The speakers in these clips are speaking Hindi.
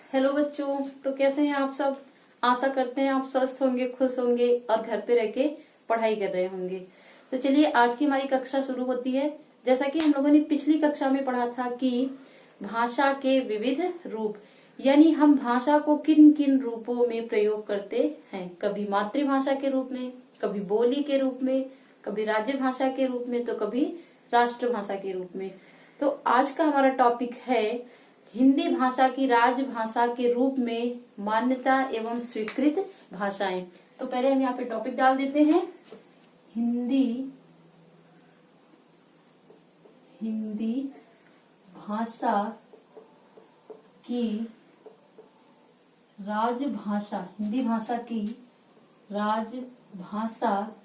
हेलो बच्चों। तो कैसे हैं आप सब। आशा करते हैं आप स्वस्थ होंगे, खुश होंगे और घर पे रह के पढ़ाई कर रहे होंगे। तो चलिए आज की हमारी कक्षा शुरू होती है। जैसा कि हम लोगों ने पिछली कक्षा में पढ़ा था कि भाषा के विविध रूप, यानी हम भाषा को किन किन रूपों में प्रयोग करते हैं। कभी मातृभाषा के रूप में, कभी बोली के रूप में, कभी राज्य भाषा के रूप में, तो कभी राष्ट्रभाषा के रूप में। तो आज का हमारा टॉपिक है हिंदी भाषा की राजभाषा के रूप में मान्यता एवं स्वीकृत भाषाएं। तो पहले हम यहाँ पे टॉपिक डाल देते हैं। हिंदी भाषा की राजभाषा, हिंदी भाषा की राजभाषा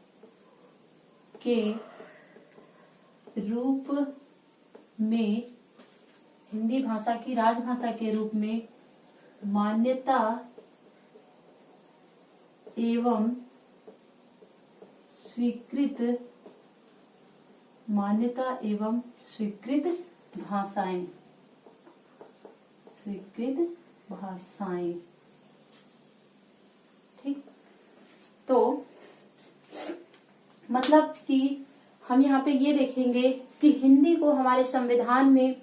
के रूप में, हिंदी भाषा की राजभाषा के रूप में मान्यता एवं स्वीकृत भाषाएं, ठीक। तो मतलब कि हम यहाँ पे ये देखेंगे कि हिंदी को हमारे संविधान में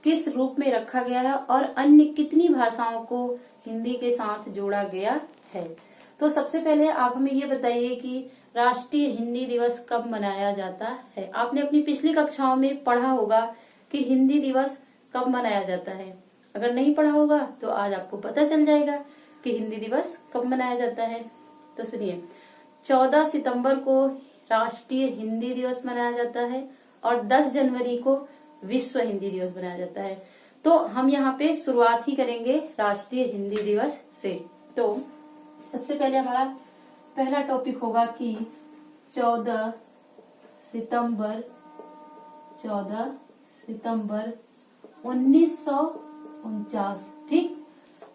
किस रूप में रखा गया है और अन्य कितनी भाषाओं को हिंदी के साथ जोड़ा गया है। तो सबसे पहले आप हमें ये बताइए कि राष्ट्रीय हिंदी दिवस कब मनाया जाता है। आपने अपनी पिछली कक्षाओं में पढ़ा होगा कि हिंदी दिवस कब मनाया जाता है। अगर नहीं पढ़ा होगा तो आज आपको पता चल जाएगा कि हिंदी दिवस कब मनाया जाता है। तो सुनिए, 14 सितंबर को राष्ट्रीय हिंदी दिवस मनाया जाता है और 10 जनवरी को विश्व हिंदी दिवस मनाया जाता है। तो हम यहाँ पे शुरुआत ही करेंगे राष्ट्रीय हिंदी दिवस से। तो सबसे पहले हमारा पहला टॉपिक होगा कि 14 सितंबर 1949, ठीक।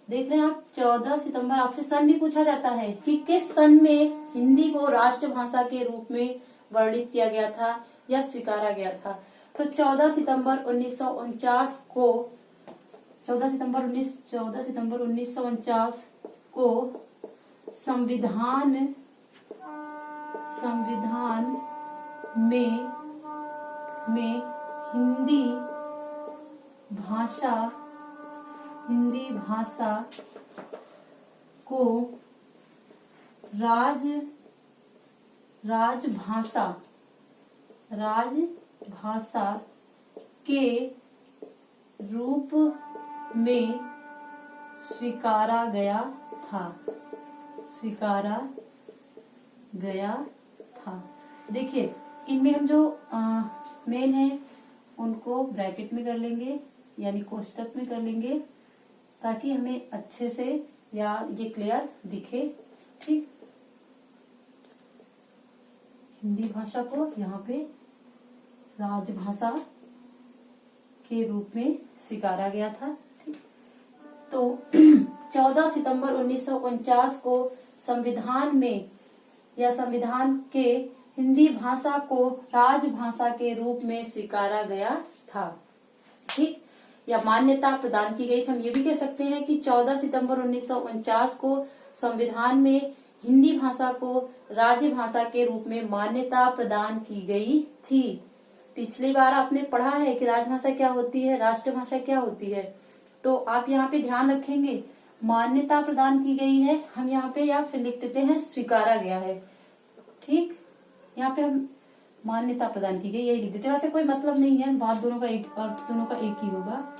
देख रहे हैं आप, 14 सितंबर। आपसे सन भी पूछा जाता है कि किस सन में हिंदी को राष्ट्रभाषा के रूप में वर्णित किया गया था या स्वीकारा गया था। तो 14 सितंबर 1949 को 14 सितंबर 1949 को संविधान में हिंदी भाषा को राजभाषा के रूप में स्वीकारा गया था। देखिए, इनमें हम जो मेन है उनको ब्रैकेट में कर लेंगे, यानी कोष्टक में कर लेंगे, ताकि हमें अच्छे से या ये क्लियर दिखे, ठीक। हिंदी भाषा को यहाँ पे राजभाषा के रूप में स्वीकारा गया था, ठीक। तो 14 सितंबर 1949 को संविधान में या संविधान के हिंदी भाषा को राजभाषा के रूप में स्वीकारा गया था, ठीक, या मान्यता प्रदान की गई थी। हम ये भी कह सकते हैं कि 14 सितंबर 1949 को संविधान में हिंदी भाषा को राजभाषा के रूप में मान्यता प्रदान की गई थी। पिछली बार आपने पढ़ा है कि राजभाषा क्या होती है, राष्ट्रभाषा क्या होती है। तो आप यहाँ पे ध्यान रखेंगे, मान्यता प्रदान की गई है, हम यहाँ पे या फिर लिख देते हैं स्वीकारा गया है, ठीक। यहाँ पे हम मान्यता प्रदान की गई यही लिख देते हैं। वैसे कोई मतलब नहीं है, बात दोनों का एक और दोनों का एक ही होगा।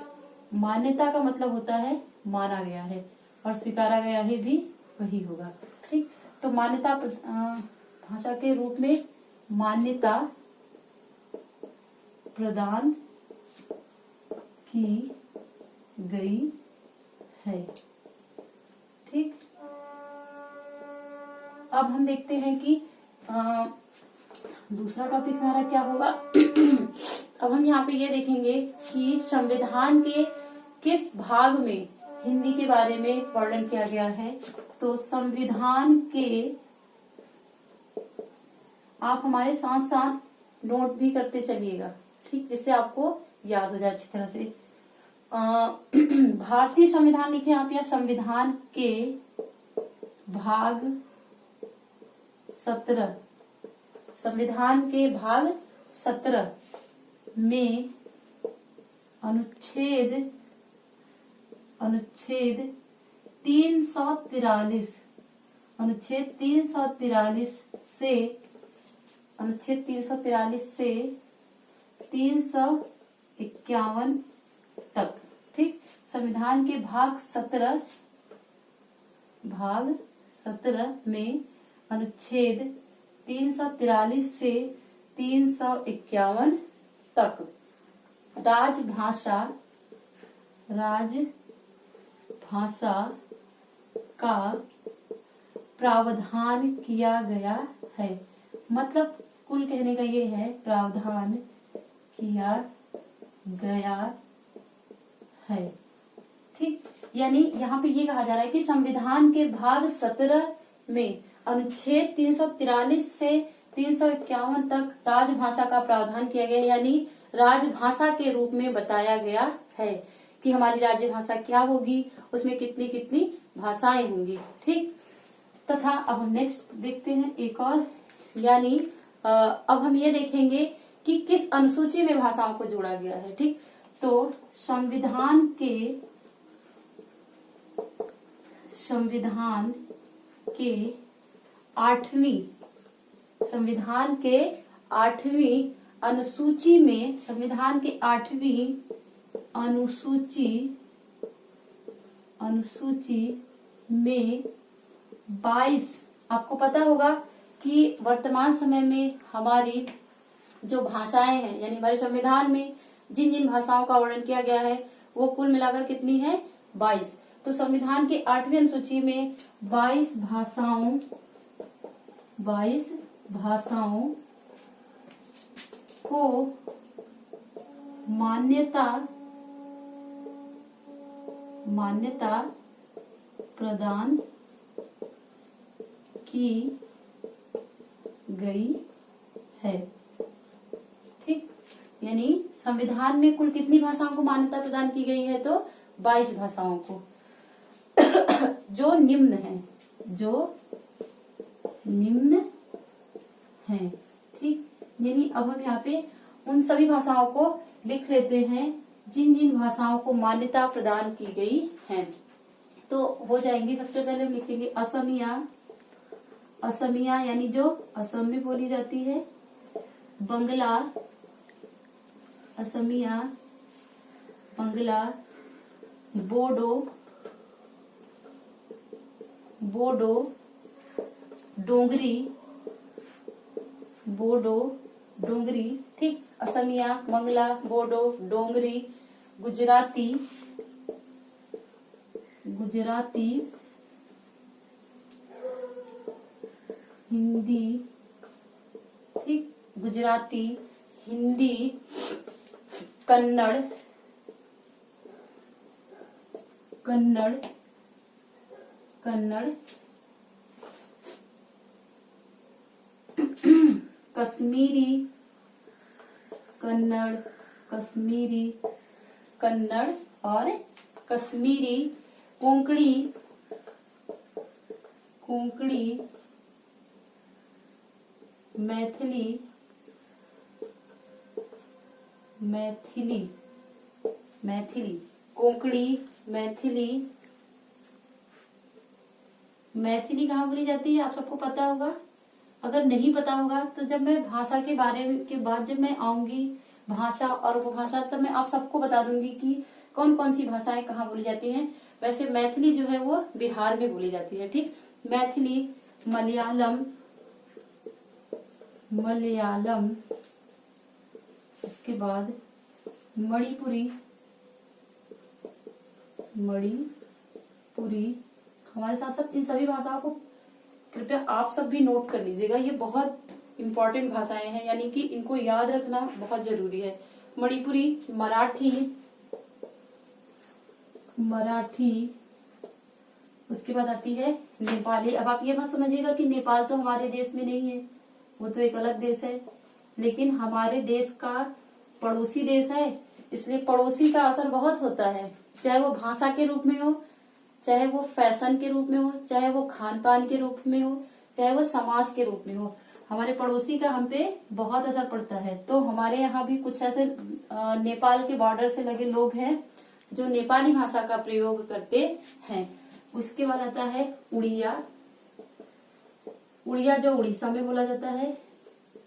मान्यता का मतलब होता है माना गया है और स्वीकारा गया है भी वही होगा, ठीक। तो मान्यता भाषा के रूप में मान्यता प्रदान की गई है, ठीक। अब हम देखते हैं कि दूसरा टॉपिक हमारा क्या होगा। अब हम यहाँ पे ये देखेंगे कि संविधान के किस भाग में हिंदी के बारे में वर्णन किया गया है। तो संविधान के, आप हमारे साथ साथ नोट भी करते चलिएगा, ठीक, जिससे आपको याद हो जाए अच्छी तरह से। भारतीय संविधान लिखे आप, या संविधान के भाग 17, संविधान के भाग 17 में अनुच्छेद 343 से 351 तक, ठीक। संविधान के भाग 17 में अनुच्छेद 343 से 351 तक राजभाषा का प्रावधान किया गया है। मतलब कुल कहने का ये है, प्रावधान किया गया है, ठीक। यानी यहाँ पे ये कहा जा रहा है कि संविधान के भाग 17 में अनुच्छेद 343 से 351 तक राजभाषा का प्रावधान किया गया है, यानी राजभाषा के रूप में बताया गया है कि हमारी राजभाषा क्या होगी, उसमें कितनी कितनी भाषाएं होंगी, ठीक। तथा अब हम नेक्स्ट देखते हैं एक और, यानी अब हम ये देखेंगे कि किस अनुसूची में भाषाओं को जोड़ा गया है, ठीक। तो संविधान के 8वीं अनुसूची में, संविधान के 8वीं अनुसूची में 22, आपको पता होगा कि वर्तमान समय में हमारी जो भाषाएं हैं, यानी हमारे संविधान में जिन जिन भाषाओं का वर्णन किया गया है वो कुल मिलाकर कितनी है, 22। तो संविधान की 8वीं अनुसूची में 22 भाषाओं को मान्यता प्रदान की गई है, ठीक। यानी संविधान में कुल कितनी भाषाओं को मान्यता प्रदान की गई है, तो 22 भाषाओं को जो निम्न है, ठीक। यानी अब हम यहाँ पे उन सभी भाषाओं को लिख लेते हैं जिन जिन भाषाओं को मान्यता प्रदान की गई है। तो हो जाएंगी, सबसे पहले हम लिखेंगे असमिया यानी जो असम में बोली जाती है, बंगला, असमिया, बंगला, बोडो, डोंगरी, ठीक। असमिया, बंगला, बोडो, डोंगरी, गुजराती, हिंदी, ठीक। गुजराती, हिंदी, कन्नड़, कन्नड़ और कश्मीरी, कोंकणी, मैथिली, कोंकणी, मैथिली कहाँ बोली जाती है, आप सबको पता होगा। अगर नहीं पता होगा तो जब मैं भाषा के बारे में के बाद जब मैं आऊंगी भाषा और उपभाषा, तब मैं आप सबको बता दूंगी कि कौन कौन सी भाषाएं कहाँ बोली जाती हैं। वैसे मैथिली जो है वो बिहार में बोली जाती है, ठीक। मैथिली, मलयालम, इसके बाद मणिपुरी, हमारे साथ साथ इन सभी भाषाओं को कृपया आप सब भी नोट कर लीजिएगा, ये बहुत इम्पोर्टेंट भाषाएं हैं, यानी कि इनको याद रखना बहुत जरूरी है। मणिपुरी, मराठी, उसके बाद आती है नेपाली। अब आप ये मत समझिएगा कि नेपाल तो हमारे देश में नहीं है, वो तो एक अलग देश है, लेकिन हमारे देश का पड़ोसी देश है, इसलिए पड़ोसी का असर बहुत होता है, चाहे वो भाषा के रूप में हो, चाहे वो फैशन के रूप में हो, चाहे वो खान पान के रूप में हो, चाहे वो समाज के रूप में हो। हमारे पड़ोसी का हम पे बहुत असर पड़ता है। तो हमारे यहाँ भी कुछ ऐसे नेपाल के बॉर्डर से लगे लोग हैं जो नेपाली भाषा का प्रयोग करते हैं। उसके बाद आता है उड़िया। उड़िया जो उड़ीसा में बोला जाता है।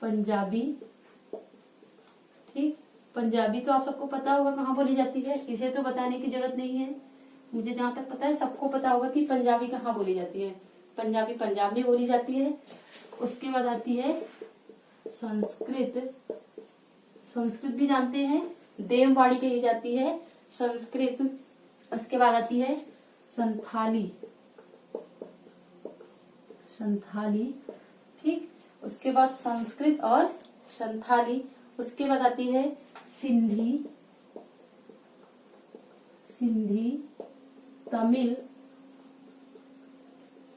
पंजाबी, ठीक, पंजाबी तो आप सबको पता होगा कहाँ बोली जाती है, इसे तो बताने की जरूरत नहीं है। मुझे जहां तक पता है सबको पता होगा कि पंजाबी कहाँ बोली जाती है। पंजाबी पंजाब में बोली जाती है। उसके बाद आती है संस्कृत। संस्कृत भी जानते हैं, देववाड़ी कही जाती है संस्कृत। उसके बाद आती है संथाली। संथाली, ठीक। उसके बाद संस्कृत और संथाली। उसके बाद आती है सिंधी। सिंधी, तमिल।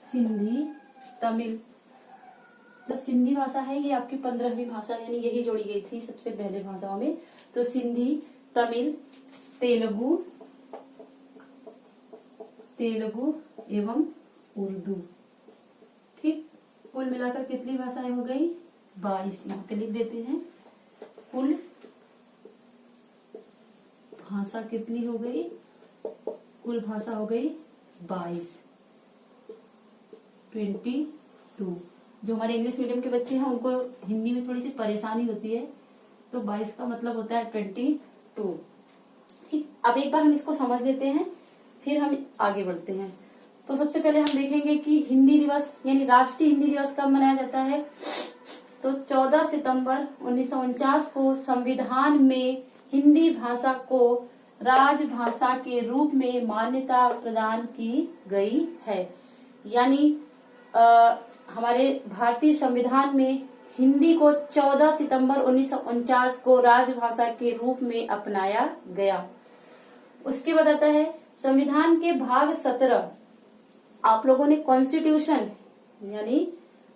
सिंधी, तमिल। जो सिंधी भाषा है ये आपकी 15वीं भाषा, यानी यही जोड़ी गई थी सबसे पहले भाषाओं में। तो सिंधी, तमिल, तेलुगु, तेलुगु एवं उर्दू, ठीक। कुल मिलाकर कितनी भाषाएं हो गई? 22। यहाँ पे लिख देते हैं कुल भाषा कितनी हो गई? कुल भाषा हो गई 22, 22। जो हमारे इंग्लिश मीडियम के बच्चे हैं उनको हिंदी में थोड़ी सी परेशानी होती है, तो 22 का मतलब होता है 22, ठीक। अब एक बार हम इसको समझ लेते हैं, फिर हम आगे बढ़ते हैं। तो सबसे पहले हम देखेंगे कि हिंदी दिवस यानी राष्ट्रीय हिंदी दिवस कब मनाया जाता है। तो 14 सितंबर 1949 को संविधान में हिंदी भाषा को राजभाषा के रूप में मान्यता प्रदान की गई है। यानी हमारे भारतीय संविधान में हिंदी को 14 सितंबर 1949 को राजभाषा के रूप में अपनाया गया। उसके बाद आता है संविधान के भाग 17। आप लोगों ने कॉन्स्टिट्यूशन यानी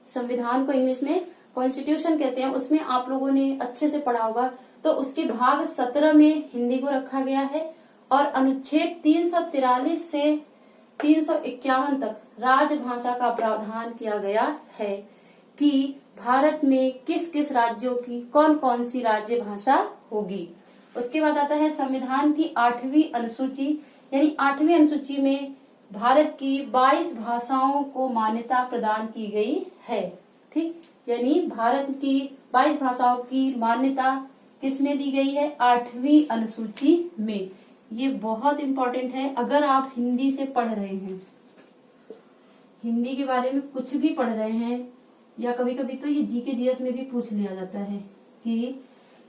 संविधान को इंग्लिश में कॉन्स्टिट्यूशन कहते हैं, उसमें आप लोगों ने अच्छे से पढ़ा होगा। तो उसके भाग 17 में हिंदी को रखा गया है और अनुच्छेद 343 से 351 तक राजभाषा का प्रावधान किया गया है कि भारत में किस किस राज्यों की कौन कौन सी राज्य भाषा होगी। उसके बाद आता है संविधान की 8वीं अनुसूची, यानी 8वीं अनुसूची में भारत की 22 भाषाओं को मान्यता प्रदान की गई है, ठीक। यानी भारत की 22 भाषाओं की मान्यता किसमें दी गई है? 8वीं अनुसूची में। ये बहुत इम्पोर्टेंट है। अगर आप हिंदी से पढ़ रहे हैं, हिंदी के बारे में कुछ भी पढ़ रहे हैं, या कभी कभी तो ये जीके जीएस में भी पूछ लिया जाता है कि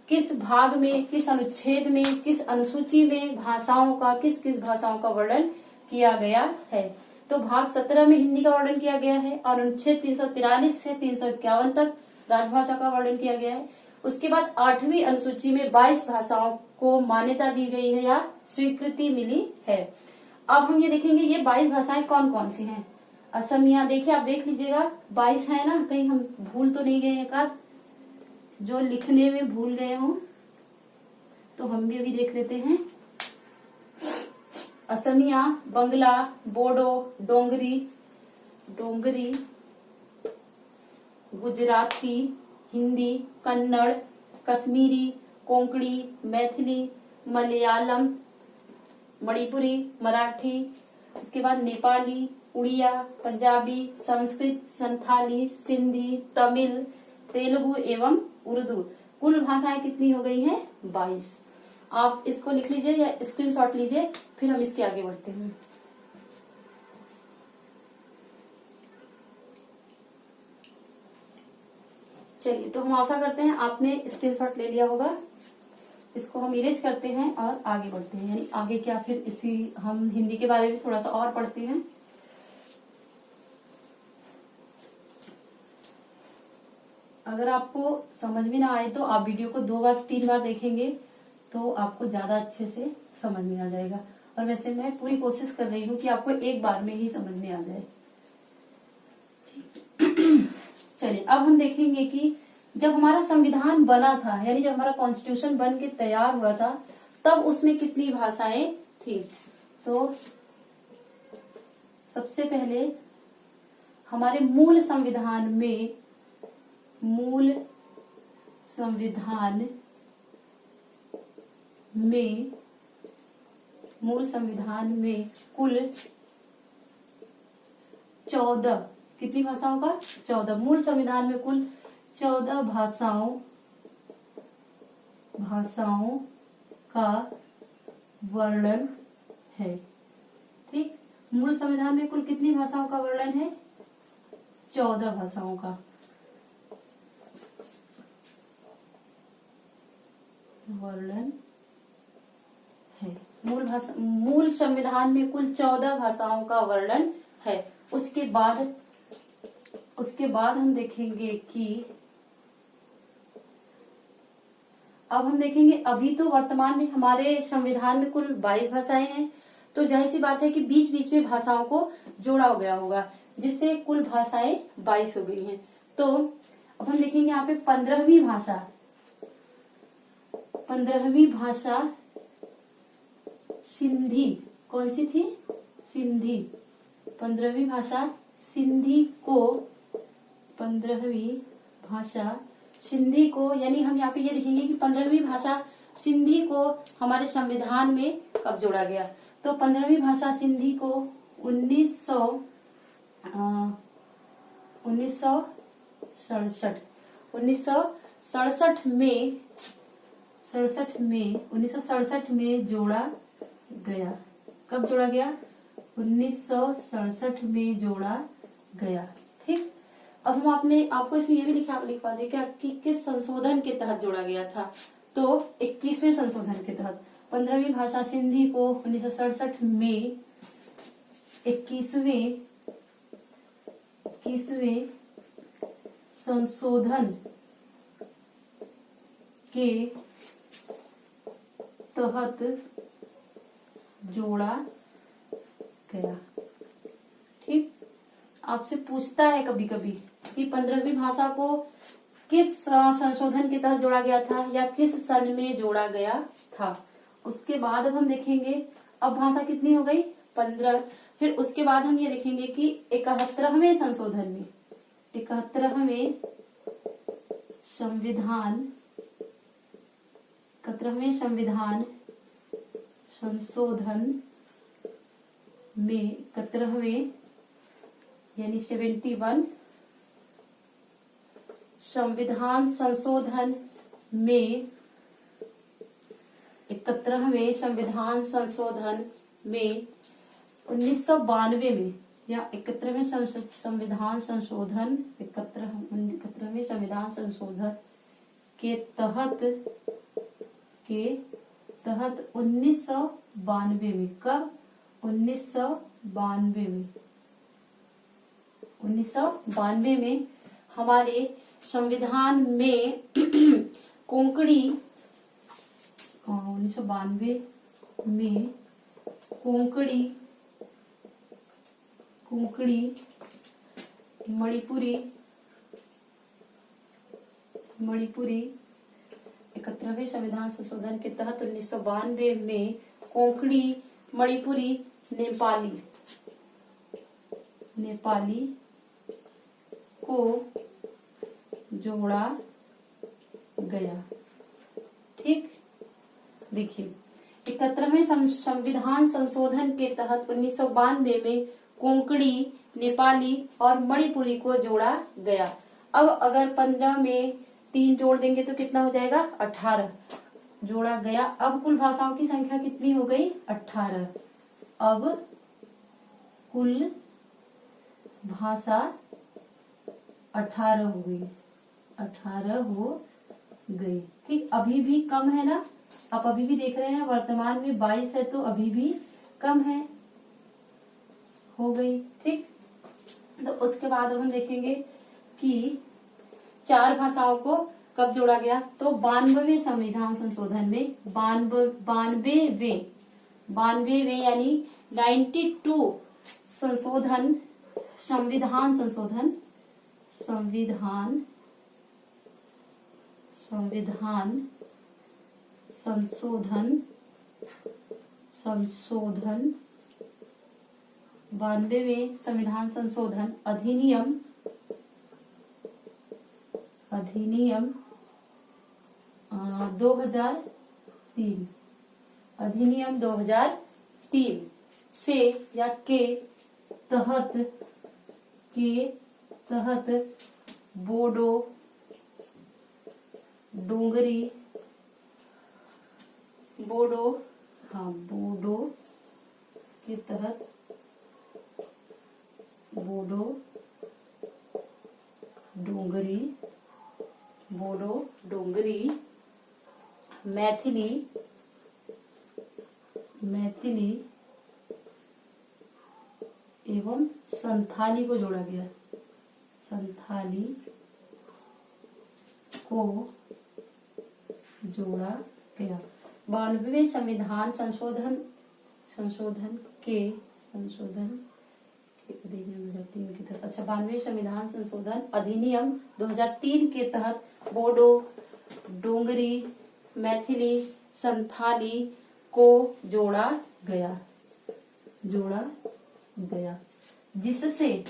किस भाग में, किस अनुच्छेद में, किस अनुसूची में भाषाओं का किस किस भाषाओं का वर्णन किया गया है। तो भाग 17 में हिंदी का वर्णन किया गया है और अनुच्छेद 343 से 351 तक राजभाषा का वर्णन किया गया है। उसके बाद 8वीं अनुसूची में 22 भाषाओं को मान्यता दी गई है या स्वीकृति मिली है। अब हम ये देखेंगे ये 22 भाषाएं कौन कौन सी हैं। असमिया, देखिए आप देख लीजिएगा 22 है ना, कहीं हम भूल तो नहीं गए एक जो लिखने में भूल गए हों, तो हम भी अभी देख लेते हैं। असमिया, बंगला, बोडो, डोंगरी, गुजराती, हिंदी, कन्नड़, कश्मीरी, कोंकणी, मैथिली, मलयालम, मणिपुरी, मराठी, उसके बाद नेपाली, उड़िया, पंजाबी, संस्कृत, संथाली, सिंधी, तमिल, तेलुगु एवं उर्दू। कुल भाषाएं कितनी हो गई हैं? 22। आप इसको लिख लीजिए या स्क्रीनशॉट लीजिए, फिर हम इसके आगे बढ़ते हैं। चलिए, तो हम आशा करते हैं आपने स्क्रीनशॉट ले लिया होगा। इसको हम इरेज करते हैं और आगे बढ़ते हैं, यानी आगे क्या, फिर इसी हम हिंदी के बारे में थोड़ा सा और पढ़ते हैं। अगर आपको समझ में ना आए तो आप वीडियो को 2 बार 3 बार देखेंगे तो आपको ज्यादा अच्छे से समझ में आ जाएगा। और वैसे मैं पूरी कोशिश कर रही हूँ कि आपको एक बार में ही समझ में आ जाए। चलिए, अब हम देखेंगे कि जब हमारा संविधान बना था, यानी जब हमारा कॉन्स्टिट्यूशन बन के तैयार हुआ था, तब उसमें कितनी भाषाएं थी। तो सबसे पहले हमारे मूल संविधान में कुल 14, कितनी भाषाओं का 14, मूल संविधान में कुल 14 भाषाओं का वर्णन है। ठीक, मूल संविधान में कुल कितनी भाषाओं का वर्णन है? 14 भाषाओं का वर्णन है। मूल संविधान में कुल 14 भाषाओं का वर्णन है। उसके बाद हम देखेंगे कि अब हम देखेंगे, अभी तो वर्तमान में हमारे संविधान में कुल 22 भाषाएं हैं, तो जाहिर सी बात है कि बीच बीच में भाषाओं को जोड़ा गया होगा, जिससे कुल भाषाएं 22 हो गई हैं। तो अब हम देखेंगे यहाँ पे 15वीं भाषा सिंधी, कौन सी थी? सिंधी। 15वीं भाषा सिंधी को यानी हम यहाँ पे ये देखेंगे कि 15वीं भाषा सिंधी को हमारे संविधान में कब जोड़ा गया। तो 15वीं भाषा सिंधी को 1967 में जोड़ा गया। कब जोड़ा गया? 1967 में जोड़ा गया। ठीक, अब हम आपको इसमें ये भी लिखवा दें क्या कि किस संशोधन के तहत जोड़ा गया था। तो 21वें संशोधन के तहत 15वीं भाषा सिंधी को 1967 में 21वें संशोधन के तहत जोड़ा गया। ठीक, आपसे पूछता है कभी कभी कि 15वीं भाषा को किस संशोधन के तहत जोड़ा गया था या किस सन में जोड़ा गया था। उसके बाद अब हम देखेंगे, अब भाषा कितनी हो गई? 15। फिर उसके बाद हम ये देखेंगे कि 71वें संशोधन में 71वें संविधान संशोधन में 71वें यानी 71 संविधान संशोधन में 71वें संविधान संशोधन में 1992 में या 71वें संविधान संशोधन 71वें संविधान संशोधन के तहत 1992 में, कब? 1992 में हमारे संविधान में कोंकणी 1992 में कोंकणी मणिपुरी 71वें संविधान संशोधन के तहत 1992 में कोंकणी, मणिपुरी, नेपाली को जोड़ा गया। ठीक, देखिए 71वें संविधान संशोधन के तहत 1992 में कोंकणी, नेपाली और मणिपुरी को जोड़ा गया। अब अगर 15 में 3 जोड़ देंगे तो कितना हो जाएगा? 18 जोड़ा गया। अब कुल भाषाओं की संख्या कितनी हो गई? 18। अब कुल भाषा 18 हो गई। 18 हो गई। ठीक, अभी भी कम है ना? आप अभी भी देख रहे हैं वर्तमान में 22 है, तो अभी भी कम है, हो गई। ठीक, तो उसके बाद हम देखेंगे कि 4 भाषाओं को कब जोड़ा गया। तो 92वें संविधान संशोधन में 92वें यानी 92 संविधान संशोधन संशोधन 92वें संविधान संशोधन अधिनियम 2003 अधिनियम 2003 से या के तहत बोडो डोंगरी बोडो के तहत बोडो डोंगरी मैथिली एवं संथाली को जोड़ा गया। 92वें संविधान संशोधन के 92वें संविधान संशोधन अधिनियम 2003 के तहत बोडो डोंगरी मैथिली संथाली को जोड़ा गया जिससे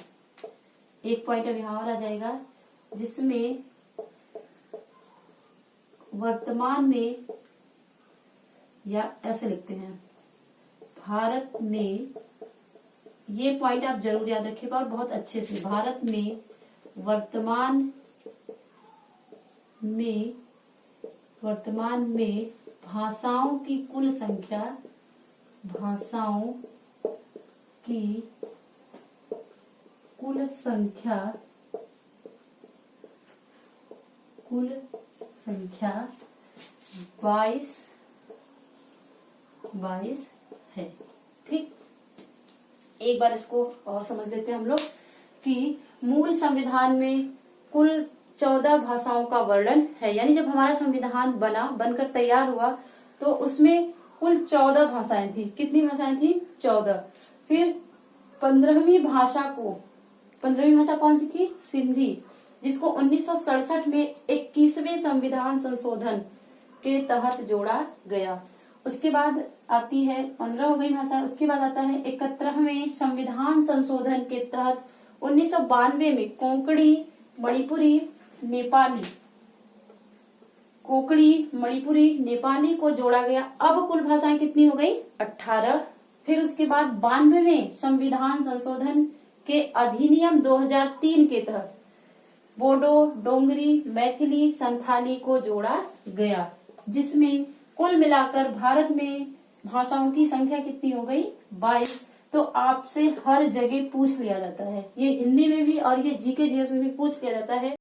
एक पॉइंट अब यहाँ और आ जाएगा, जिसमें वर्तमान में, या ऐसे लिखते हैं, भारत में, ये पॉइंट आप जरूर याद रखिएगा और बहुत अच्छे से, भारत में वर्तमान में भाषाओं की कुल संख्या 22 है। ठीक, एक बार इसको और समझ लेते हैं हम लोग कि मूल संविधान में कुल 14 भाषाओं का वर्णन है। यानी जब हमारा संविधान बनकर तैयार हुआ तो उसमें कुल 14 भाषाएं थी। कितनी भाषाएं थी? 14। फिर 15वीं भाषा कौन सी थी? सिंधी, जिसको 1967 में 21वें संविधान संशोधन के तहत जोड़ा गया। उसके बाद आती है 15 हो गई भाषा। उसके बाद आता है 71वें संविधान संशोधन के तहत 1992 में कोंकणी मणिपुरी नेपाली को जोड़ा गया। अब कुल भाषाएं कितनी हो गई? 18। फिर उसके बाद 92वें संविधान संशोधन के अधिनियम 2003 के तहत बोडो डोंगरी मैथिली संथाली को जोड़ा गया, जिसमें कुल मिलाकर भारत में भाषाओं की संख्या कितनी हो गई? 22। तो आपसे हर जगह पूछ लिया जाता है, ये हिंदी में भी और ये जीके जीएस में भी पूछ लिया जाता है।